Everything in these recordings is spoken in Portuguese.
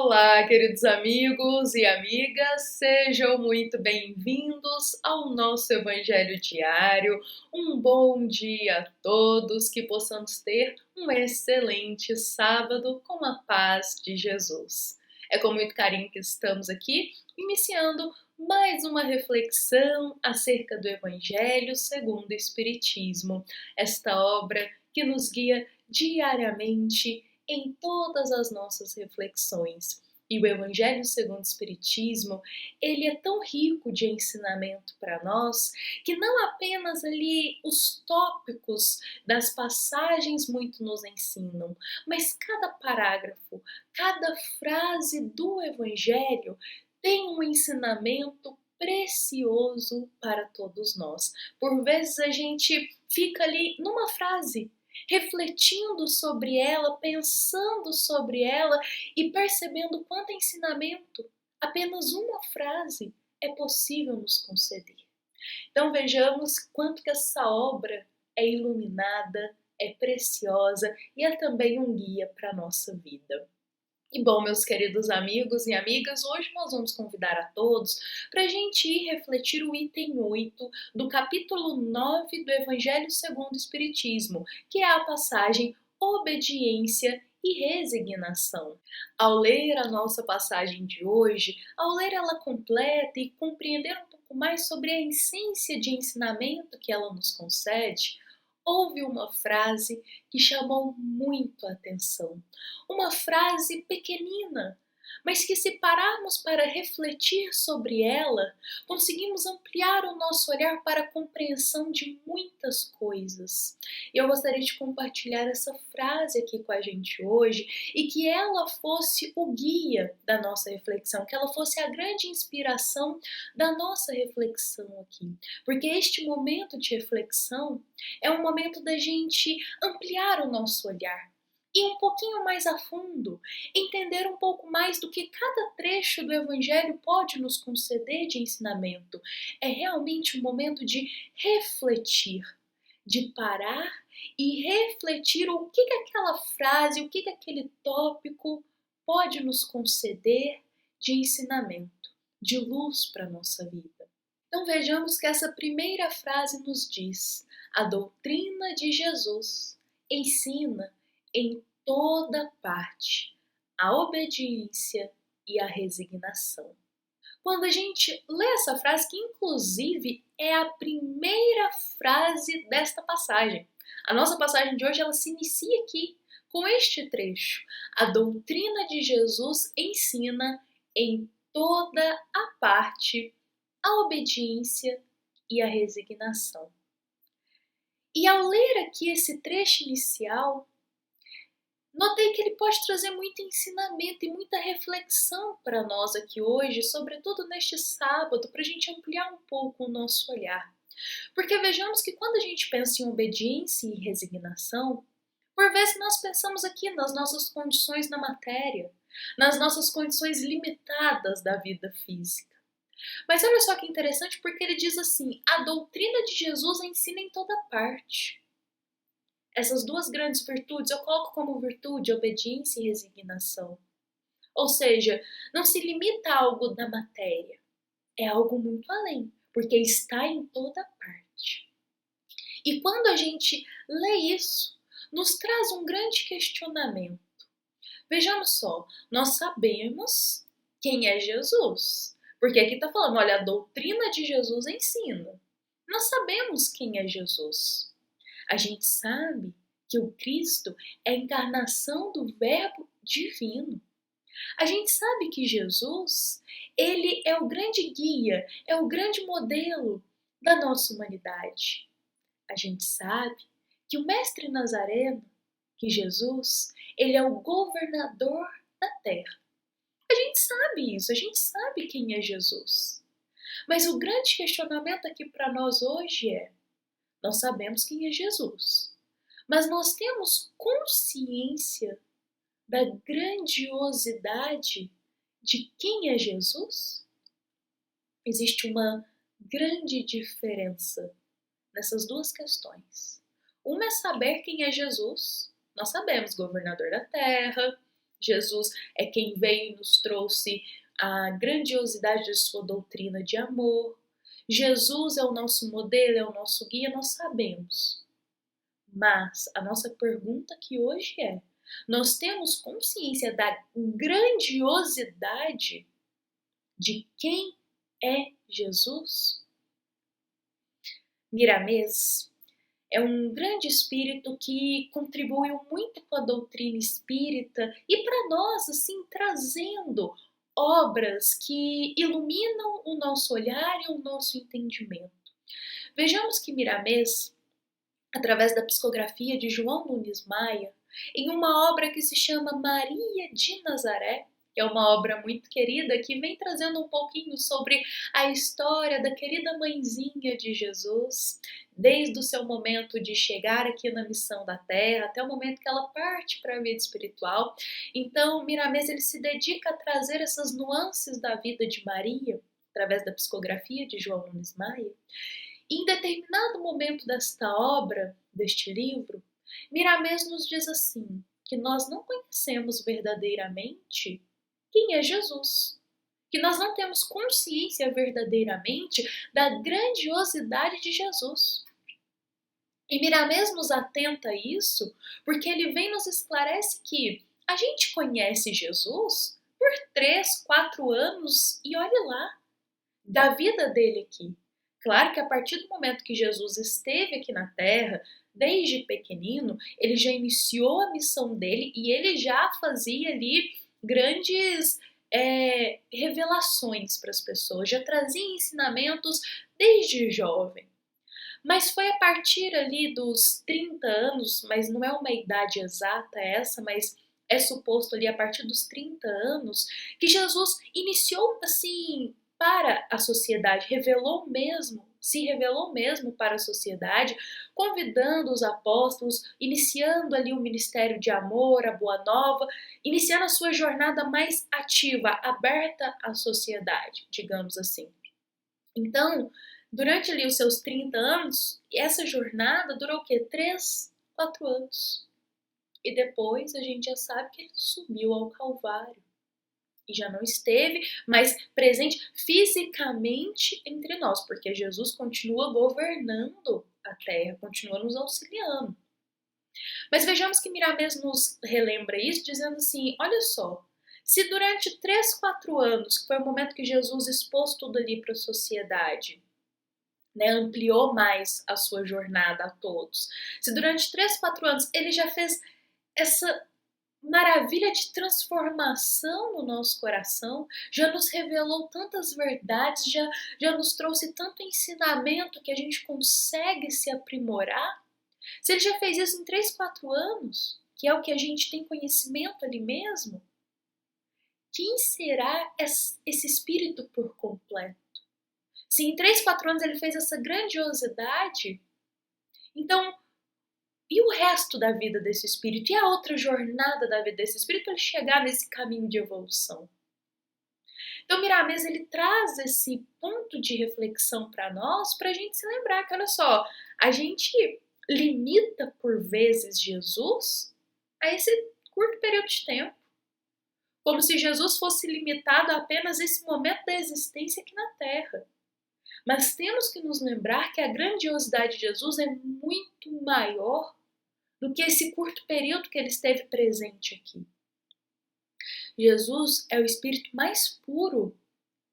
Olá, queridos amigos e amigas, sejam muito bem-vindos ao nosso Evangelho Diário. Um bom dia a todos, que possamos ter um excelente sábado com a paz de Jesus. É com muito carinho que estamos aqui, iniciando mais uma reflexão acerca do Evangelho segundo o Espiritismo, esta obra que nos guia diariamente em todas as nossas reflexões. E o Evangelho segundo o Espiritismo, ele é tão rico de ensinamento para nós, que não apenas ali os tópicos das passagens muito nos ensinam, mas cada parágrafo, cada frase do Evangelho tem um ensinamento precioso para todos nós. Por vezes a gente fica ali numa frase, refletindo sobre ela, pensando sobre ela e percebendo quanto ensinamento apenas uma frase é possível nos conceder. Então vejamos quanto que essa obra é iluminada, é preciosa e é também um guia para a nossa vida. E bom, meus queridos amigos e amigas, hoje nós vamos convidar a todos para a gente ir refletir o item 8 do capítulo 9 do Evangelho segundo o Espiritismo, que é a passagem Obediência e Resignação. Ao ler a nossa passagem de hoje, ao ler ela completa e compreender um pouco mais sobre a essência de ensinamento que ela nos concede, houve uma frase que chamou muito a atenção. Uma frase pequenina, mas que se pararmos para refletir sobre ela, conseguimos ampliar o nosso olhar para a compreensão de muitas coisas. E eu gostaria de compartilhar essa frase aqui com a gente hoje e que ela fosse o guia da nossa reflexão, que ela fosse a grande inspiração da nossa reflexão aqui. Porque este momento de reflexão é um momento da gente ampliar o nosso olhar, ir um pouquinho mais a fundo, entender um pouco mais do que cada trecho do Evangelho pode nos conceder de ensinamento. É realmente um momento de refletir, de parar e refletir o que aquela frase, o que aquele tópico pode nos conceder de ensinamento, de luz para a nossa vida. Então vejamos que essa primeira frase nos diz: a doutrina de Jesus ensina em toda parte a obediência e a resignação. Quando a gente lê essa frase, que inclusive é a primeira frase desta passagem, a nossa passagem de hoje ela se inicia aqui com este trecho: a doutrina de Jesus ensina em toda a parte a obediência e a resignação. E ao ler aqui esse trecho inicial, notei que ele pode trazer muito ensinamento e muita reflexão para nós aqui hoje, sobretudo neste sábado, para a gente ampliar um pouco o nosso olhar. Porque vejamos que quando a gente pensa em obediência e resignação, por vezes nós pensamos aqui nas nossas condições na matéria, nas nossas condições limitadas da vida física. Mas olha só que interessante, porque ele diz assim: a doutrina de Jesus ensina em toda parte. Essas duas grandes virtudes eu coloco como virtude obediência e resignação. Ou seja, não se limita a algo da matéria, é algo muito além, porque está em toda parte. E quando a gente lê isso, nos traz um grande questionamento. Vejamos só, nós sabemos quem é Jesus, porque aqui está falando, olha, a doutrina de Jesus ensina. Nós sabemos quem é Jesus. A gente sabe que o Cristo é a encarnação do Verbo divino. A gente sabe que Jesus, ele é o grande guia, é o grande modelo da nossa humanidade. A gente sabe que o Mestre Nazareno, que Jesus, ele é o governador da terra. A gente sabe isso, a gente sabe quem é Jesus. Mas o grande questionamento aqui para nós hoje é: nós sabemos quem é Jesus, mas nós temos consciência da grandiosidade de quem é Jesus? Existe uma grande diferença nessas duas questões. Uma é saber quem é Jesus. Nós sabemos, governador da terra, Jesus é quem veio e nos trouxe a grandiosidade de sua doutrina de amor. Jesus é o nosso modelo, é o nosso guia, nós sabemos. Mas a nossa pergunta aqui hoje é: nós temos consciência da grandiosidade de quem é Jesus? Miramês é um grande espírito que contribuiu muito com a doutrina espírita e para nós, assim, trazendo obras que iluminam o nosso olhar e o nosso entendimento. Vejamos que Miramês, através da psicografia de João Nunes Maia, em uma obra que se chama Maria de Nazaré, que é uma obra muito querida, que vem trazendo um pouquinho sobre a história da querida mãezinha de Jesus, desde o seu momento de chegar aqui na missão da Terra, até o momento que ela parte para a vida espiritual. Então, Miramês ele se dedica a trazer essas nuances da vida de Maria, através da psicografia de João Nunes Maia. Em determinado momento desta obra, deste livro, Miramês nos diz assim, que nós não conhecemos verdadeiramente quem é Jesus, que nós não temos consciência verdadeiramente da grandiosidade de Jesus. E Miramês nos atenta a isso porque ele vem nos esclarece que a gente conhece Jesus por 3, 4 anos e olhe lá, da vida dele aqui. Claro que a partir do momento que Jesus esteve aqui na Terra, desde pequenino, ele já iniciou a missão dele e ele já fazia ali grandes revelações para as pessoas, já trazia ensinamentos desde jovem. Mas foi a partir ali dos 30 anos, mas não é uma idade exata essa, mas é suposto ali a partir dos 30 anos, que Jesus iniciou assim para a sociedade, se revelou mesmo para a sociedade, convidando os apóstolos, iniciando ali o ministério de amor, a boa nova, iniciando a sua jornada mais ativa, aberta à sociedade, digamos assim. Então, durante ali os seus 30 anos, essa jornada durou o quê? 3, 4 anos. E depois a gente já sabe que ele subiu ao Calvário. E já não esteve mais presente fisicamente entre nós, porque Jesus continua governando a terra, continua nos auxiliando. Mas vejamos que Miramês nos relembra isso, dizendo assim, olha só, se durante 3, 4 anos, que foi o momento que Jesus expôs tudo ali para a sociedade, né, ampliou mais a sua jornada a todos, se durante 3, 4 anos ele já fez essa maravilha de transformação no nosso coração, já nos revelou tantas verdades, já nos trouxe tanto ensinamento que a gente consegue se aprimorar. Se ele já fez isso em 3, 4 anos, que é o que a gente tem conhecimento ali mesmo, quem será esse espírito por completo? Se em 3, 4 anos ele fez essa grandiosidade, então e o resto da vida desse espírito? E a outra jornada da vida desse espírito para ele chegar nesse caminho de evolução? Então, Miramês, ele traz esse ponto de reflexão para nós, para a gente se lembrar que, olha só, a gente limita por vezes Jesus a esse curto período de tempo. Como se Jesus fosse limitado a apenas esse momento da existência aqui na Terra. Mas temos que nos lembrar que a grandiosidade de Jesus é muito maior do que esse curto período que ele esteve presente aqui. Jesus é o espírito mais puro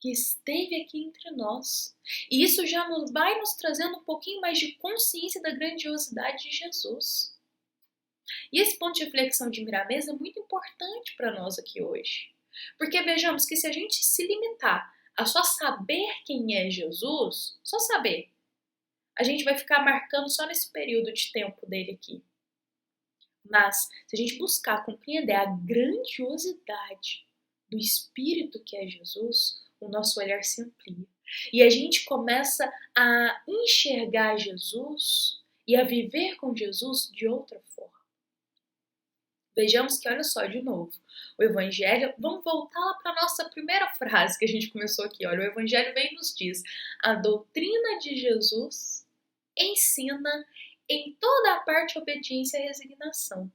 que esteve aqui entre nós. E isso já vai nos trazendo um pouquinho mais de consciência da grandiosidade de Jesus. E esse ponto de reflexão de Miramês é muito importante para nós aqui hoje. Porque vejamos que se a gente se limitar a só saber quem é Jesus, só saber, a gente vai ficar marcando só nesse período de tempo dele aqui. Mas, se a gente buscar compreender a grandiosidade do Espírito que é Jesus, o nosso olhar se amplia. E a gente começa a enxergar Jesus e a viver com Jesus de outra forma. Vejamos que, olha só, de novo, o Evangelho, vamos voltar lá para a nossa primeira frase que a gente começou aqui. Olha, o Evangelho vem e nos diz, a doutrina de Jesus ensina em toda a parte obediência e resignação.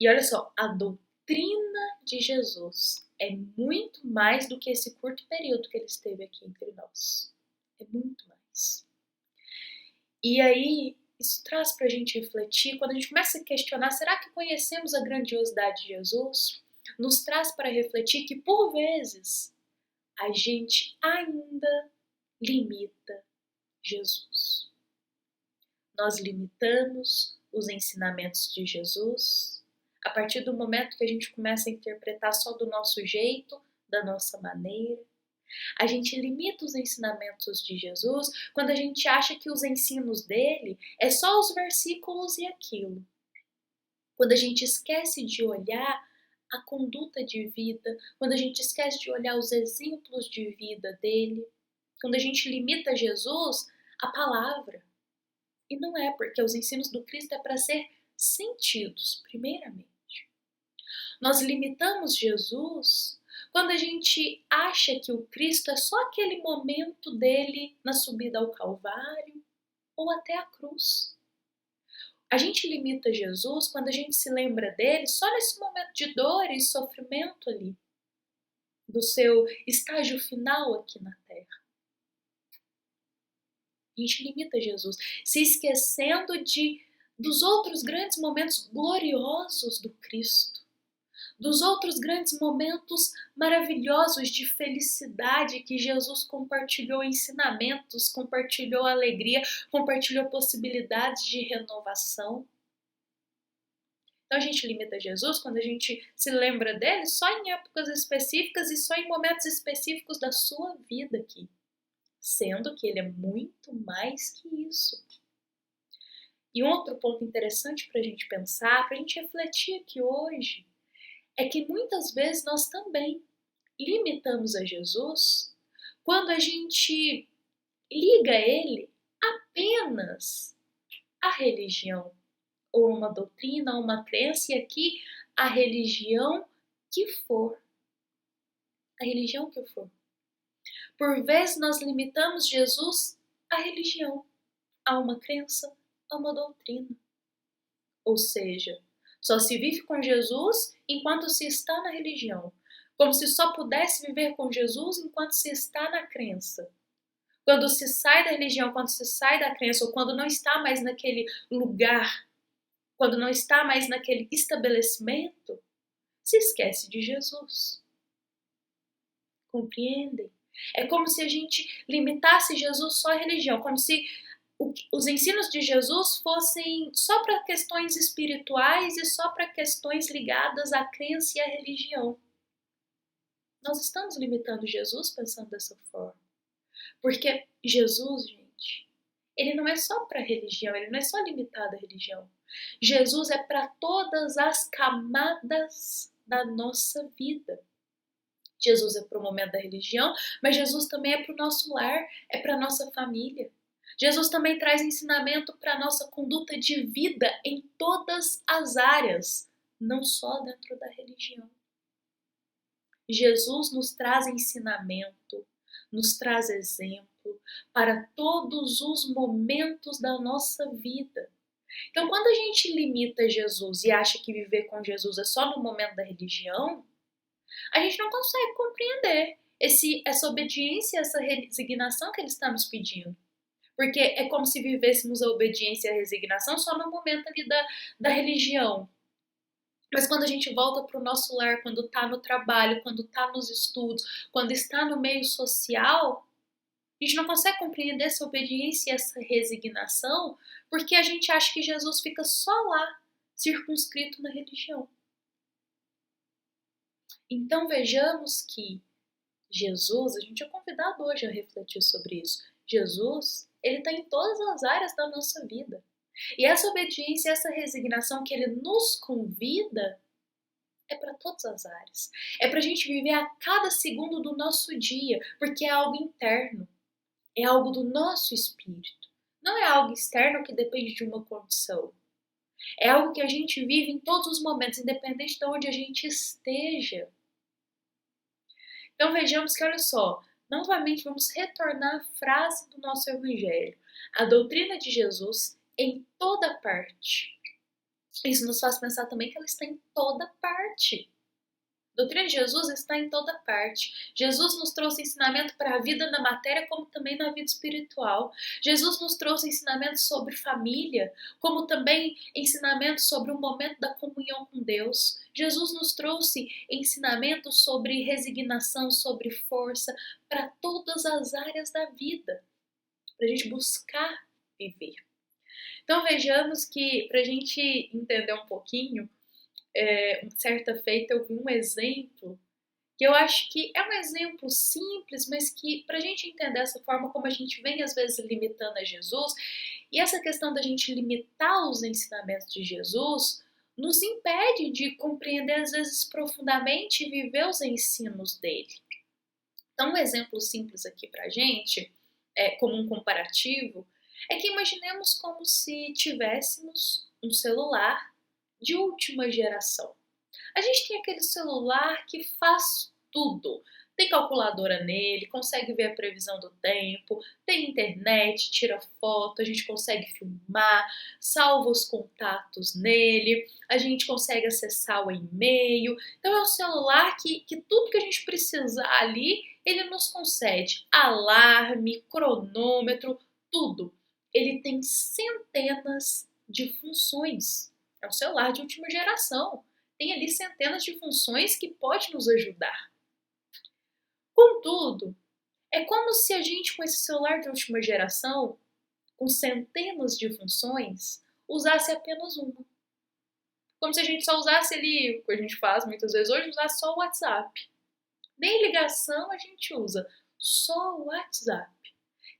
E olha só, a doutrina de Jesus é muito mais do que esse curto período que ele esteve aqui entre nós. É muito mais. E aí, isso traz para a gente refletir, quando a gente começa a questionar, será que conhecemos a grandiosidade de Jesus? Nos traz para refletir que, por vezes, a gente ainda limita Jesus. Nós limitamos os ensinamentos de Jesus a partir do momento que a gente começa a interpretar só do nosso jeito, da nossa maneira. A gente limita os ensinamentos de Jesus quando a gente acha que os ensinos dele é só os versículos e aquilo. Quando a gente esquece de olhar a conduta de vida, quando a gente esquece de olhar os exemplos de vida dele, quando a gente limita Jesus à palavra. E não é, porque os ensinos do Cristo é para ser sentidos, primeiramente. Nós limitamos Jesus quando a gente acha que o Cristo é só aquele momento dele na subida ao Calvário ou até a cruz. A gente limita Jesus quando a gente se lembra dele só nesse momento de dor e sofrimento ali, do seu estágio final aqui na Terra. A gente limita Jesus, se esquecendo dos outros grandes momentos gloriosos do Cristo, dos outros grandes momentos maravilhosos de felicidade que Jesus compartilhou ensinamentos, compartilhou alegria, compartilhou possibilidades de renovação. Então a gente limita Jesus quando a gente se lembra dele só em épocas específicas e só em momentos específicos da sua vida aqui, sendo que ele é muito mais que isso. E um outro ponto interessante para a gente pensar, para a gente refletir aqui hoje, é que muitas vezes nós também limitamos a Jesus quando a gente liga ele apenas à religião, ou uma doutrina, ou uma crença, e aqui a religião que for. A religião que for. Por vezes nós limitamos Jesus à religião, a uma crença, a uma doutrina. Ou seja, só se vive com Jesus enquanto se está na religião. Como se só pudesse viver com Jesus enquanto se está na crença. Quando se sai da religião, quando se sai da crença, ou quando não está mais naquele lugar, quando não está mais naquele estabelecimento, se esquece de Jesus. Compreendem? É como se a gente limitasse Jesus só à religião, como se os ensinos de Jesus fossem só para questões espirituais e só para questões ligadas à crença e à religião. Nós estamos limitando Jesus pensando dessa forma. Porque Jesus, gente, ele não é só para a religião, ele não é só limitado à religião. Jesus é para todas as camadas da nossa vida. Jesus é para o momento da religião, mas Jesus também é para o nosso lar, é para a nossa família. Jesus também traz ensinamento para a nossa conduta de vida em todas as áreas, não só dentro da religião. Jesus nos traz ensinamento, nos traz exemplo para todos os momentos da nossa vida. Então, quando a gente limita Jesus e acha que viver com Jesus é só no momento da religião, a gente não consegue compreender essa obediência, essa resignação que ele está nos pedindo. Porque é como se vivêssemos a obediência e a resignação só no momento ali da religião. Mas quando a gente volta para o nosso lar, quando está no trabalho, quando está nos estudos, quando está no meio social, a gente não consegue compreender essa obediência e essa resignação porque a gente acha que Jesus fica só lá, circunscrito na religião. Então vejamos que Jesus, a gente é convidado hoje a refletir sobre isso. Jesus, ele está em todas as áreas da nossa vida. E essa obediência, essa resignação que ele nos convida é para todas as áreas. É para a gente viver a cada segundo do nosso dia, porque é algo interno. É algo do nosso espírito. Não é algo externo que depende de uma condição. É algo que a gente vive em todos os momentos, independente de onde a gente esteja. Então vejamos que, olha só, novamente vamos retornar à frase do nosso evangelho. A doutrina de Jesus em toda parte Isso nos faz pensar também que ela está em toda parte. A doutrina de Jesus está em toda parte. Jesus nos trouxe ensinamento para a vida na matéria, como também na vida espiritual. Jesus nos trouxe ensinamentos sobre família, como também ensinamentos sobre o momento da comunhão com Deus. Jesus nos trouxe ensinamentos sobre resignação, sobre força, para todas as áreas da vida, para a gente buscar viver. Então vejamos que, para a gente entender um pouquinho, certa feita eu vi um exemplo que eu acho que é um exemplo simples, mas que para a gente entender essa forma como a gente vem às vezes limitando a Jesus, e essa questão da gente limitar os ensinamentos de Jesus nos impede de compreender às vezes profundamente e viver os ensinos dele. Então um exemplo simples aqui para a gente, como um comparativo, é que imaginemos como se tivéssemos um celular de última geração. A gente tem aquele celular que faz tudo. Tem calculadora nele, consegue ver a previsão do tempo, tem internet, tira foto, a gente consegue filmar, salva os contatos nele, a gente consegue acessar o e-mail. Então é um celular que tudo que a gente precisar ali, ele nos concede. Alarme, cronômetro, tudo. Ele tem centenas de funções. É um celular de última geração. Tem ali centenas de funções que pode nos ajudar. Contudo, é como se a gente, com esse celular de última geração, com centenas de funções, usasse apenas uma. Como se a gente só usasse ali, o que a gente faz muitas vezes hoje, usasse só o WhatsApp. Nem ligação a gente usa, só o WhatsApp.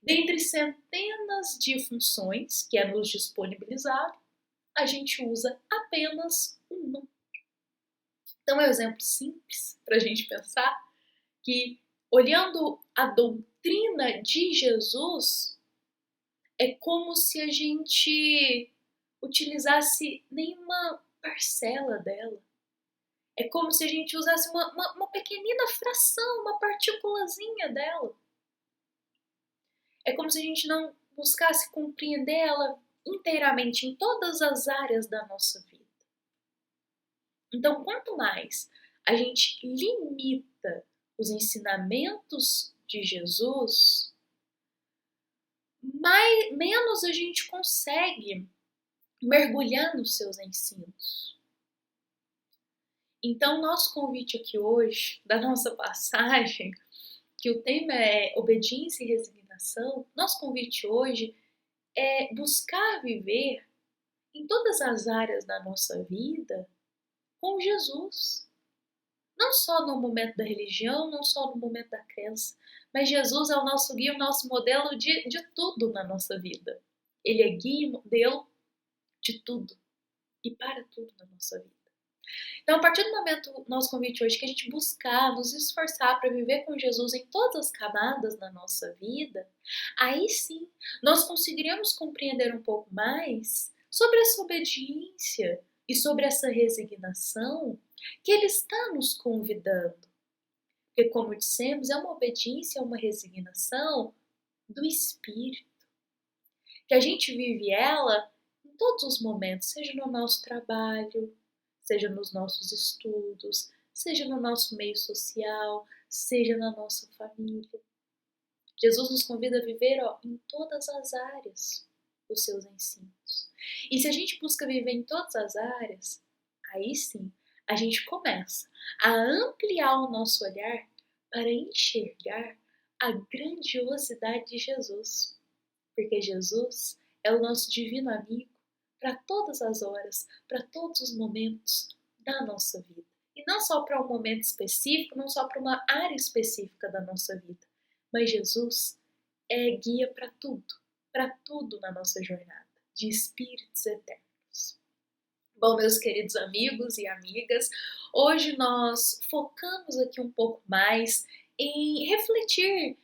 Dentre centenas de funções que é nos disponibilizado, a gente usa apenas uma. Então é um exemplo simples para a gente pensar que, olhando a doutrina de Jesus, é como se a gente utilizasse nenhuma parcela dela. É como se a gente usasse uma pequenina fração, uma partículazinha dela. É como se a gente não buscasse compreender ela inteiramente em todas as áreas da nossa vida. Então, quanto mais a gente limita os ensinamentos de Jesus, menos a gente consegue mergulhar nos seus ensinos. Então, nosso convite aqui hoje, da nossa passagem, que o tema é obediência e resignação, nosso convite hoje é buscar viver em todas as áreas da nossa vida com Jesus. Não só no momento da religião, não só no momento da crença, mas Jesus é o nosso guia, o nosso modelo de tudo na nossa vida. Ele é guia e modelo de tudo e para tudo na nossa vida. Então, a partir do momento, nosso convite hoje, que a gente buscar, nos esforçar para viver com Jesus em todas as camadas da nossa vida, aí sim, nós conseguiremos compreender um pouco mais sobre essa obediência e sobre essa resignação que Ele está nos convidando. Porque, como dissemos, é uma obediência, é uma resignação do Espírito. Que a gente vive ela em todos os momentos, seja no nosso trabalho, seja nos nossos estudos, seja no nosso meio social, seja na nossa família. Jesus nos convida a viver em todas as áreas dos seus ensinos. E se a gente busca viver em todas as áreas, aí sim, a gente começa a ampliar o nosso olhar para enxergar a grandiosidade de Jesus. Porque Jesus é o nosso divino amigo para todas as horas, para todos os momentos da nossa vida. E não só para um momento específico, não só para uma área específica da nossa vida, mas Jesus é guia para tudo na nossa jornada de espíritos eternos. Bom, meus queridos amigos e amigas, hoje nós focamos aqui um pouco mais em refletir,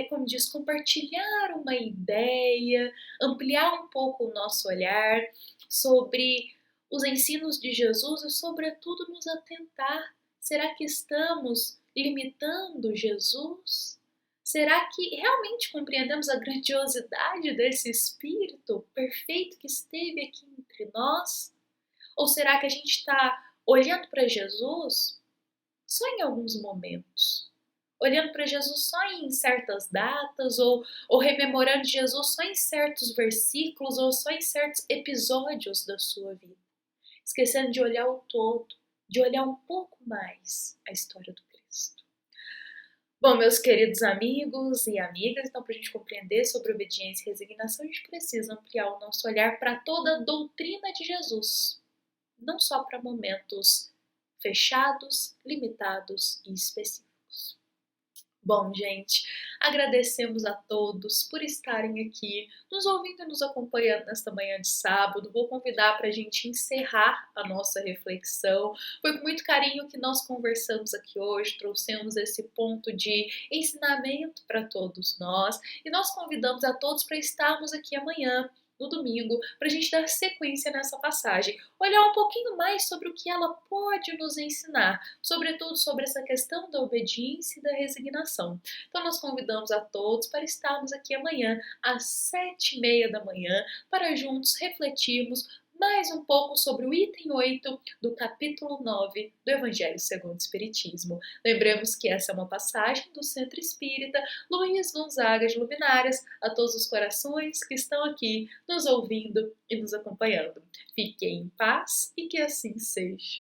como diz, compartilhar uma ideia, ampliar um pouco o nosso olhar sobre os ensinos de Jesus e, sobretudo, nos atentar. Será que estamos limitando Jesus? Será que realmente compreendemos a grandiosidade desse Espírito perfeito que esteve aqui entre nós? Ou será que a gente está olhando para Jesus só em alguns momentos? Olhando para Jesus só em certas datas, ou rememorando Jesus só em certos versículos, ou só em certos episódios da sua vida? Esquecendo de olhar o todo, de olhar um pouco mais a história do Cristo. Bom, meus queridos amigos e amigas, então para a gente compreender sobre obediência e resignação, a gente precisa ampliar o nosso olhar para toda a doutrina de Jesus, não só para momentos fechados, limitados e específicos. Bom, gente, agradecemos a todos por estarem aqui, nos ouvindo e nos acompanhando nesta manhã de sábado. Vou convidar para a gente encerrar a nossa reflexão. Foi com muito carinho que nós conversamos aqui hoje, trouxemos esse ponto de ensinamento para todos nós e nós convidamos a todos para estarmos aqui amanhã, no domingo, para a gente dar sequência nessa passagem, olhar um pouquinho mais sobre o que ela pode nos ensinar, sobretudo sobre essa questão da obediência e da resignação. Então nós convidamos a todos para estarmos aqui amanhã às 7h30 da manhã, para juntos refletirmos mais um pouco sobre o item 8 do capítulo 9 do Evangelho segundo o Espiritismo. Lembremos que essa é uma passagem do Centro Espírita Luiz Gonzaga de Luminárias, a todos os corações que estão aqui nos ouvindo e nos acompanhando. Fiquem em paz e que assim seja.